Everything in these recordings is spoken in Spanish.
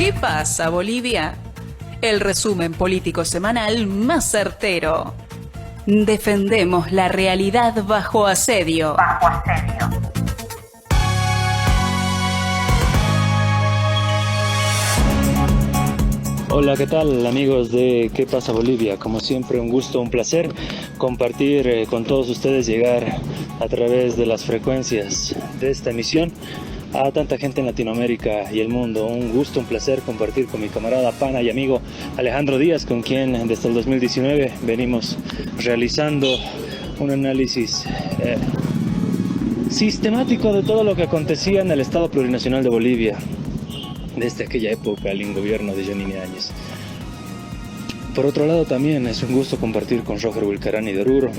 ¿Qué pasa, Bolivia? El resumen político semanal más certero. Defendemos la realidad bajo asedio. Hola, ¿qué tal amigos de ¿Qué pasa Bolivia? Como siempre, un gusto, un placer compartir con todos ustedes, llegar a través de las frecuencias de esta emisión a tanta gente en Latinoamérica y el mundo. Un gusto, un placer compartir con mi camarada, pana y amigo Alejandro Díaz, con quien desde el 2019 venimos realizando un análisis sistemático de todo lo que acontecía en el Estado Plurinacional de Bolivia desde aquella época, el gobierno de Janine Áñez. Por otro lado, también es un gusto compartir con Roger Wilcarani de Oruro,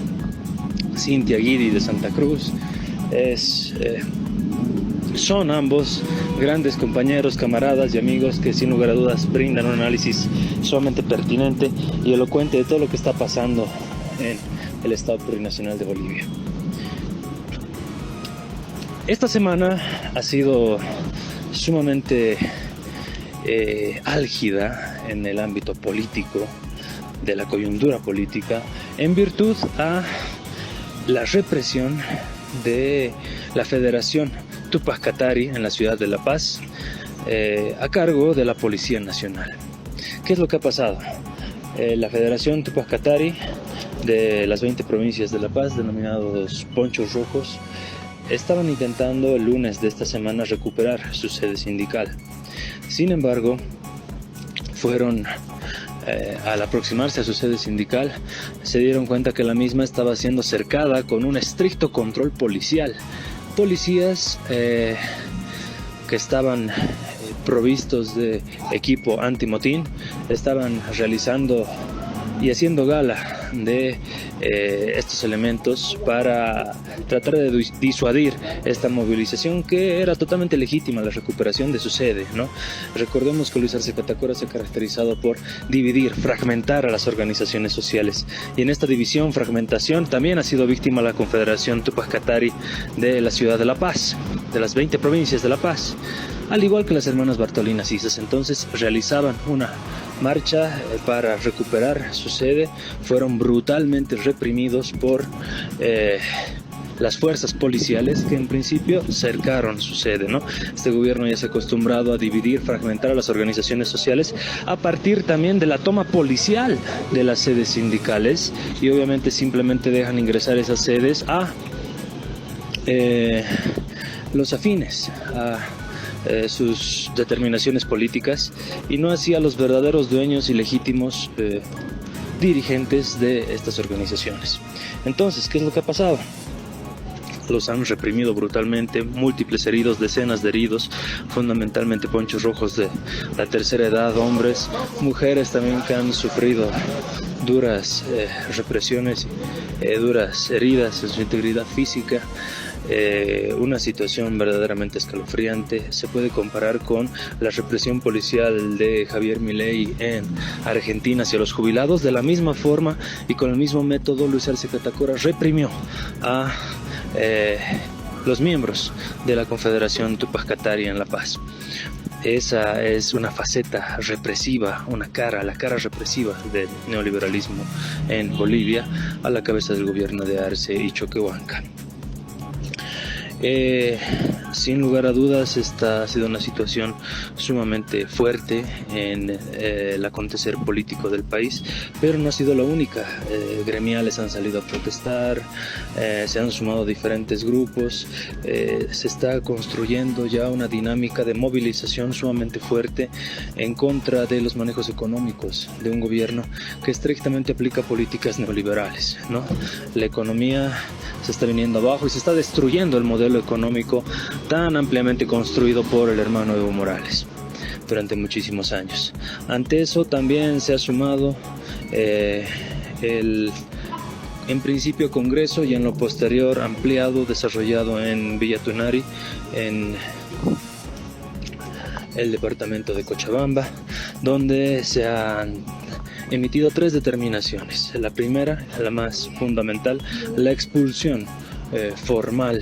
Cintia Guidi de Santa Cruz. Son ambos grandes compañeros, camaradas y amigos que sin lugar a dudas brindan un análisis sumamente pertinente y elocuente de todo lo que está pasando en el Estado Plurinacional de Bolivia. Esta semana ha sido sumamente álgida en el ámbito político, de la coyuntura política, en virtud a la represión de la Federación Tupac Katari en la ciudad de La Paz, a cargo de la Policía Nacional. ¿Qué es lo que ha pasado? La Federación Tupac Katari de las 20 provincias de La Paz, denominados Ponchos Rojos, estaban intentando el lunes de esta semana recuperar su sede sindical. Sin embargo, al aproximarse a su sede sindical, se dieron cuenta que la misma estaba siendo cercada con un estricto control policial. Policías que estaban provistos de equipo antimotín estaban realizando y haciendo gala de estos elementos para tratar de disuadir esta movilización, que era totalmente legítima, la recuperación de su sede, ¿no? Recordemos que Luis Arce Catacora se ha caracterizado por dividir, fragmentar a las organizaciones sociales, y en esta división, fragmentación, también ha sido víctima la Confederación Tupac Katari de la ciudad de La Paz, de las 20 provincias de La Paz, al igual que las hermanas Bartolinas Isas. Entonces realizaban una marcha para recuperar su sede, fueron brutalmente reprimidos por las fuerzas policiales, que en principio cercaron su sede, ¿no? Este gobierno ya se ha acostumbrado a dividir, fragmentar a las organizaciones sociales a partir también de la toma policial de las sedes sindicales, y obviamente simplemente dejan ingresar esas sedes a los afines a sus determinaciones políticas, y no así a los verdaderos dueños y legítimos dirigentes de estas organizaciones. Entonces, ¿qué es lo que ha pasado? Los han reprimido brutalmente, múltiples heridos, decenas de heridos, fundamentalmente ponchos rojos de la tercera edad, hombres, mujeres también que han sufrido duras represiones, duras heridas en su integridad física. Una situación verdaderamente escalofriante. Se puede comparar con la represión policial de Javier Milei en Argentina hacia los jubilados. De la misma forma y con el mismo método, Luis Arce Catacora reprimió a los miembros de la Confederación Tupac Katari en La Paz. Esa es una faceta represiva, la cara represiva del neoliberalismo en Bolivia, a la cabeza del gobierno de Arce y Choquehuanca. Sin lugar a dudas, esta ha sido una situación sumamente fuerte en el acontecer político del país, pero no ha sido la única. Gremiales han salido a protestar, se han sumado diferentes grupos, se está construyendo ya una dinámica de movilización sumamente fuerte en contra de los manejos económicos de un gobierno que estrictamente aplica políticas neoliberales, ¿no? La economía se está viniendo abajo y se está destruyendo el modelo económico tan ampliamente construido por el hermano Evo Morales durante muchísimos años. Ante eso también se ha sumado el en principio Congreso, y en lo posterior ampliado, desarrollado en Villa Tunari, en el departamento de Cochabamba, donde se han emitido 3 determinaciones. La primera, la más fundamental, la expulsión formal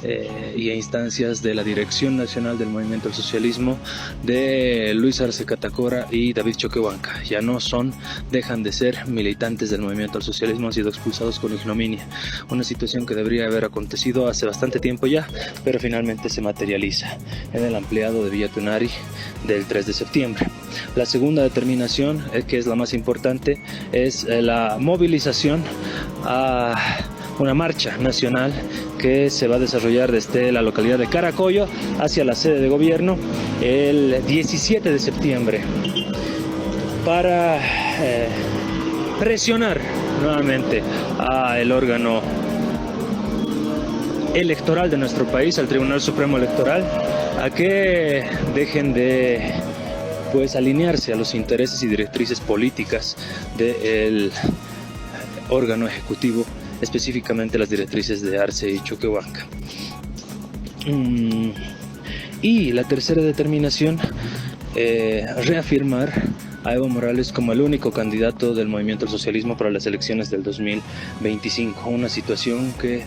y a instancias de la Dirección Nacional del Movimiento al Socialismo de Luis Arce Catacora y David Choquehuanca. Ya no dejan de ser militantes del Movimiento al Socialismo, han sido expulsados con ignominia. Una situación que debería haber acontecido hace bastante tiempo ya, pero finalmente se materializa en el ampliado de Villa Tunari del 3 de septiembre. La segunda determinación, que es la más importante, es la movilización a una marcha nacional que se va a desarrollar desde la localidad de Caracollo hacia la sede de gobierno el 17 de septiembre para presionar nuevamente al órgano electoral de nuestro país, al Tribunal Supremo Electoral, a que dejen de alinearse a los intereses y directrices políticas del órgano ejecutivo, específicamente las directrices de Arce y Choquehuanca. Y la tercera determinación, reafirmar a Evo Morales como el único candidato del Movimiento al Socialismo para las elecciones del 2025, una situación que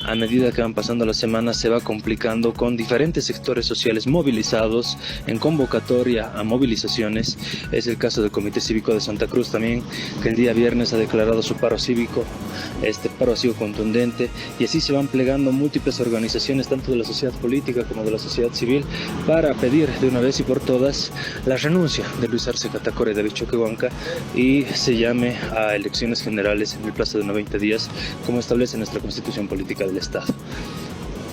a medida que van pasando las semanas se va complicando, con diferentes sectores sociales movilizados en convocatoria a movilizaciones. Es el caso del Comité Cívico de Santa Cruz también, que el día viernes ha declarado su paro cívico. Este paro ha sido contundente, y así se van plegando múltiples organizaciones, tanto de la sociedad política como de la sociedad civil, para pedir de una vez y por todas la renuncia de Luis Arce Catacora y David Choquehuanca, y se llame a elecciones generales en el plazo de 90 días, como establece nuestra Constitución Política del Estado.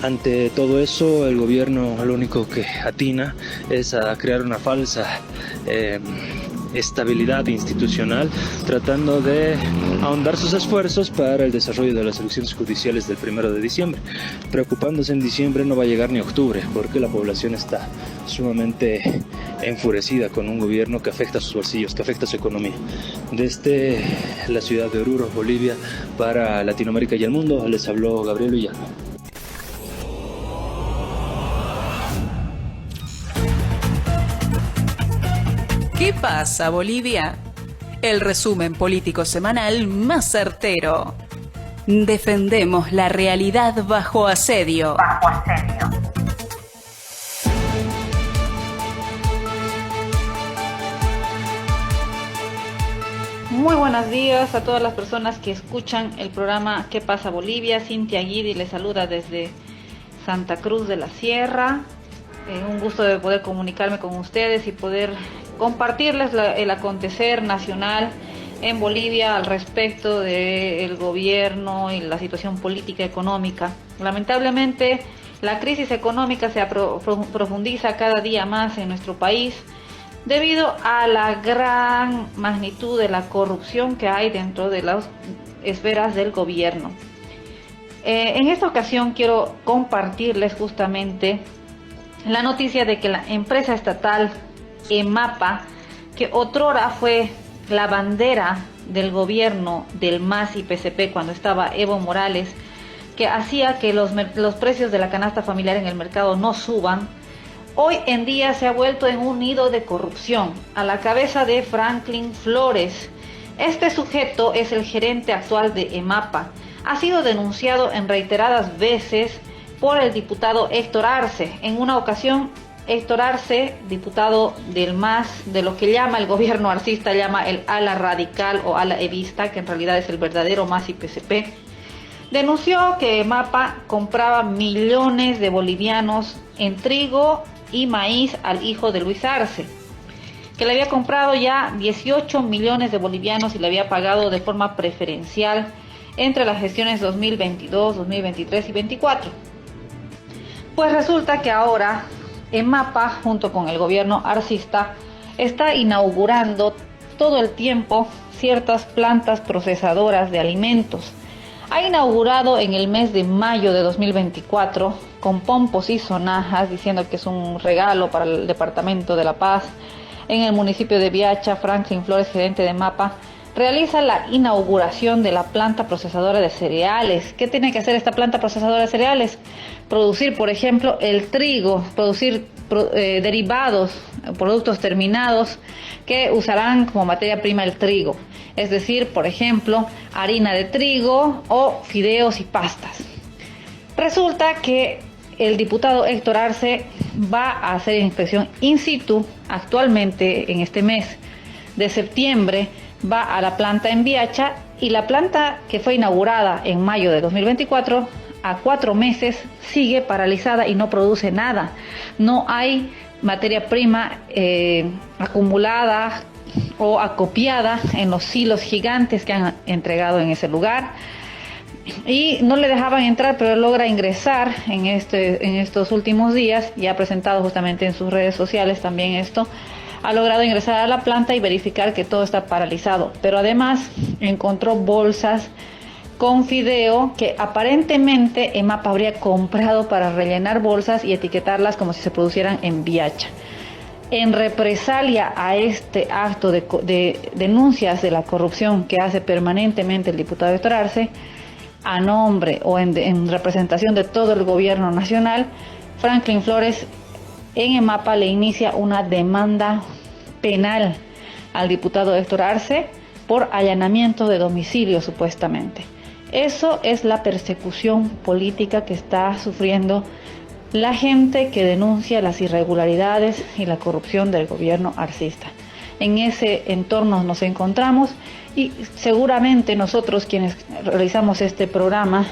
Ante todo eso, el gobierno lo único que atina es a crear una falsa estabilidad institucional, tratando de ahondar sus esfuerzos para el desarrollo de las elecciones judiciales del 1 de diciembre. Preocupándose en diciembre no va a llegar ni octubre, porque la población está sumamente enfurecida con un gobierno que afecta a sus bolsillos, que afecta a su economía. Desde la ciudad de Oruro, Bolivia, para Latinoamérica y el mundo, les habló Gabriel Villano. ¿Qué pasa, Bolivia? El resumen político semanal más certero. Defendemos la realidad bajo asedio. Muy buenos días a todas las personas que escuchan el programa ¿Qué pasa, Bolivia? Cintia Guidi les saluda desde Santa Cruz de la Sierra. Un gusto de poder comunicarme con ustedes y poder compartirles el acontecer nacional en Bolivia al respecto del gobierno y la situación política económica. Lamentablemente, la crisis económica se profundiza cada día más en nuestro país debido a la gran magnitud de la corrupción que hay dentro de las esferas del gobierno. En esta ocasión quiero compartirles justamente la noticia de que la empresa estatal EMAPA, que otrora fue la bandera del gobierno del MAS y PCP cuando estaba Evo Morales, que hacía que los precios de la canasta familiar en el mercado no suban, hoy en día se ha vuelto en un nido de corrupción, a la cabeza de Franklin Flores. Este sujeto es el gerente actual de EMAPA. Ha sido denunciado en reiteradas veces por el diputado Héctor Arce. En una ocasión, Héctor Arce, diputado del MAS, de lo que llama el gobierno arcista, llama el ala radical o ala evista, que en realidad es el verdadero MAS y PCP, denunció que EMAPA compraba millones de bolivianos en trigo y maíz al hijo de Luis Arce, que le había comprado ya 18 millones de bolivianos y le había pagado de forma preferencial entre las gestiones 2022, 2023 y 2024. Pues resulta que ahora EMAPA, junto con el gobierno arcista, está inaugurando todo el tiempo ciertas plantas procesadoras de alimentos. Ha inaugurado en el mes de mayo de 2024 con pompos y sonajas, diciendo que es un regalo para el departamento de La Paz. En el municipio de Viacha, Franklin Flores, gerente de EMAPA, realiza la inauguración de la planta procesadora de cereales. ¿Qué tiene que hacer esta planta procesadora de cereales? Producir, por ejemplo, el trigo, producir derivados, productos terminados que usarán como materia prima el trigo. Es decir, por ejemplo, harina de trigo o fideos y pastas. Resulta que el diputado Héctor Arce va a hacer inspección in situ actualmente en este mes de septiembre, va a la planta en Viacha, y la planta que fue inaugurada en mayo de 2024, a 4 meses sigue paralizada y no produce nada. No hay materia prima acumulada o acopiada en los silos gigantes que han entregado en ese lugar. Y no le dejaban entrar, pero él logra ingresar en estos últimos días, y ha presentado justamente en sus redes sociales también esto. Ha logrado ingresar a la planta y verificar que todo está paralizado, pero además encontró bolsas con fideo que aparentemente EMAPA habría comprado para rellenar bolsas y etiquetarlas como si se producieran en Viacha. En represalia a este acto de denuncias de la corrupción que hace permanentemente el diputado Héctor Arce, a nombre o en representación de todo el gobierno nacional, Franklin Flores en EMAPA le inicia una demanda penal al diputado Héctor Arce por allanamiento de domicilio, supuestamente. Eso es la persecución política que está sufriendo la gente que denuncia las irregularidades y la corrupción del gobierno arcista. En ese entorno nos encontramos, y seguramente nosotros quienes realizamos este programa,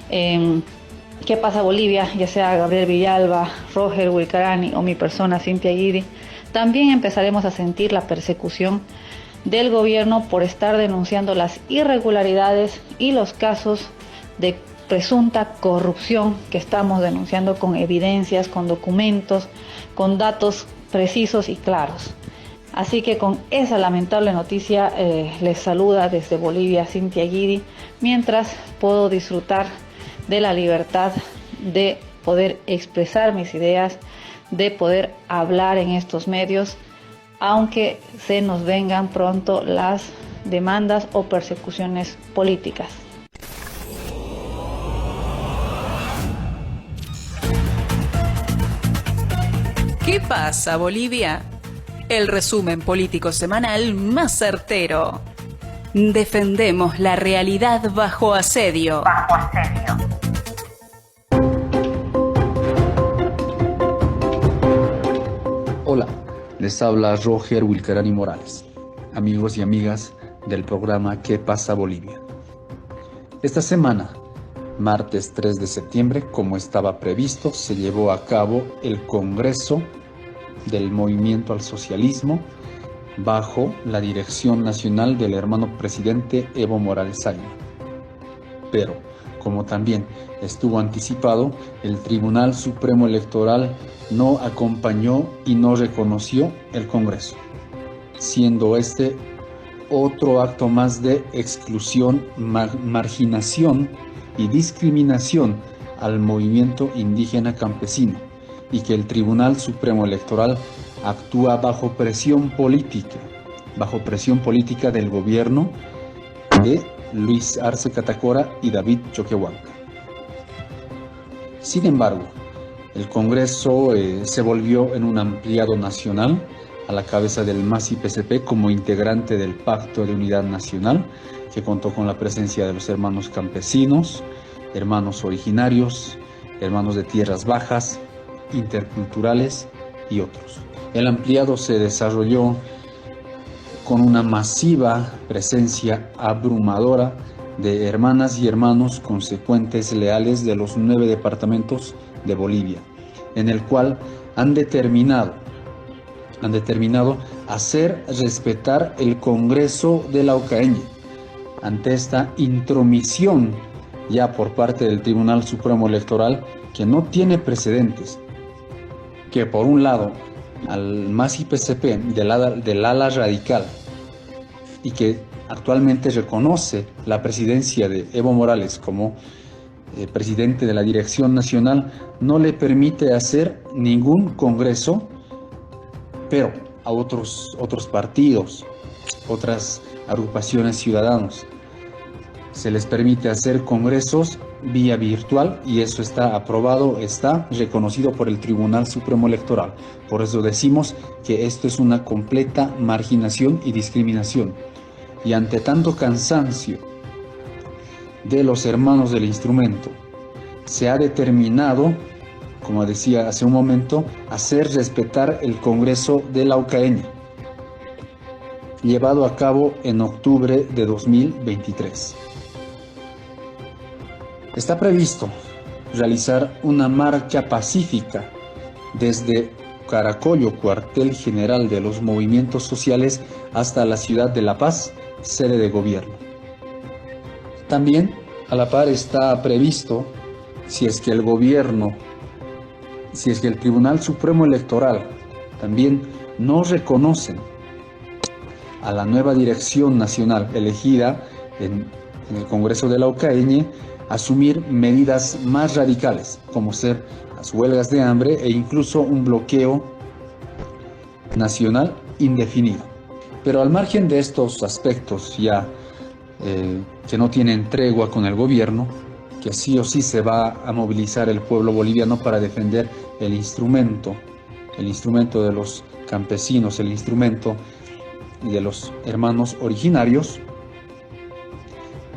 ¿Qué pasa Bolivia?, ya sea Gabriel Villalba, Roger Wilcarani o mi persona Cintia Guidi, también empezaremos a sentir la persecución del gobierno por estar denunciando las irregularidades y los casos de presunta corrupción que estamos denunciando con evidencias, con documentos, con datos precisos y claros. Así que con esa lamentable noticia les saluda desde Bolivia Cintia Guidi, mientras puedo disfrutar de la libertad de poder expresar mis ideas, de poder hablar en estos medios, aunque se nos vengan pronto las demandas o persecuciones políticas. ¿Qué pasa, Bolivia? El resumen político semanal más certero. Defendemos la realidad bajo asedio. Hola, les habla Roger Wilcarani Morales, amigos y amigas del programa ¿Qué pasa Bolivia? Esta semana, martes 3 de septiembre, como estaba previsto, se llevó a cabo el Congreso del Movimiento al Socialismo bajo la dirección nacional del hermano presidente Evo Morales Águila. Pero, como también estuvo anticipado, el Tribunal Supremo Electoral no acompañó y no reconoció el Congreso, siendo este otro acto más de exclusión, marginación y discriminación al movimiento indígena campesino, y que el Tribunal Supremo Electoral actúa bajo presión política del gobierno de Luis Arce Catacora y David Choquehuanca. Sin embargo, el Congreso se volvió en un ampliado nacional a la cabeza del MAS-IPCP como integrante del Pacto de Unidad Nacional, que contó con la presencia de los hermanos campesinos, hermanos originarios, hermanos de tierras bajas, interculturales y otros. El ampliado se desarrolló con una masiva presencia abrumadora de hermanas y hermanos consecuentes leales de los 9 departamentos de Bolivia, en el cual han determinado hacer respetar el Congreso de la Ocaña ante esta intromisión ya por parte del Tribunal Supremo Electoral, que no tiene precedentes, que por un lado al MAS-IPCP del ala radical, y que actualmente reconoce la presidencia de Evo Morales como presidente de la dirección nacional, no le permite hacer ningún congreso, pero a otros partidos, otras agrupaciones ciudadanos, se les permite hacer congresos vía virtual, y eso está aprobado, está reconocido por el Tribunal Supremo Electoral. Por eso decimos que esto es una completa marginación y discriminación. Y ante tanto cansancio de los hermanos del instrumento, se ha determinado, como decía hace un momento, hacer respetar el Congreso de la Laucaeña, llevado a cabo en octubre de 2023. Está previsto realizar una marcha pacífica desde Caracollo, cuartel general de los movimientos sociales, hasta la ciudad de La Paz, sede de gobierno. También, a la par, está previsto, si es que el Tribunal Supremo Electoral también no reconocen a la nueva dirección nacional elegida en el Congreso de la Laucaeña, asumir medidas más radicales, como ser las huelgas de hambre e incluso un bloqueo nacional indefinido. Pero al margen de estos aspectos ya que no tienen tregua con el gobierno, que sí o sí se va a movilizar el pueblo boliviano para defender el instrumento de los campesinos, el instrumento de los hermanos originarios,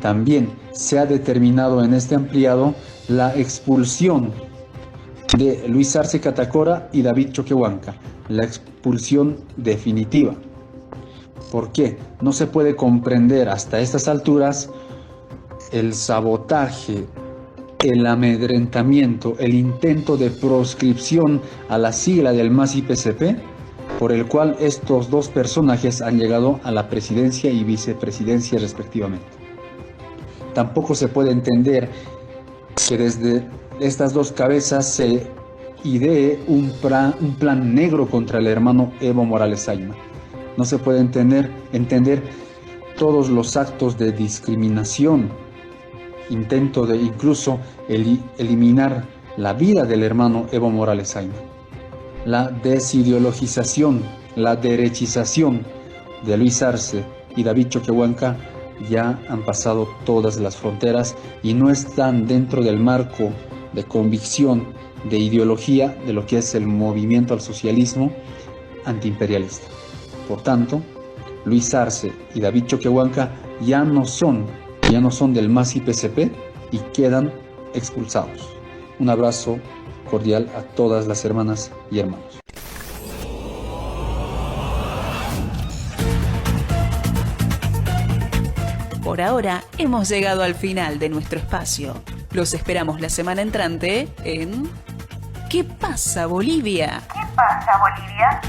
también se ha determinado en este ampliado la expulsión de Luis Arce Catacora y David Choquehuanca, la expulsión definitiva. ¿Por qué? No se puede comprender hasta estas alturas el sabotaje, el amedrentamiento, el intento de proscripción a la sigla del MAS-IPCP, por el cual estos dos personajes han llegado a la presidencia y vicepresidencia respectivamente. Tampoco se puede entender que desde estas dos cabezas se idee un plan negro contra el hermano Evo Morales Ayma. No se puede entender todos los actos de discriminación, intento de incluso eliminar la vida del hermano Evo Morales Ayma. La desideologización, la derechización de Luis Arce y David Choquehuanca ya han pasado todas las fronteras y no están dentro del marco de convicción, de ideología de lo que es el movimiento al socialismo antiimperialista. Por tanto, Luis Arce y David Choquehuanca ya no son del MAS-IPCP y quedan expulsados. Un abrazo cordial a todas las hermanas y hermanos. Por ahora hemos llegado al final de nuestro espacio. Los esperamos la semana entrante en ¿Qué pasa, Bolivia? ¿Qué pasa, Bolivia?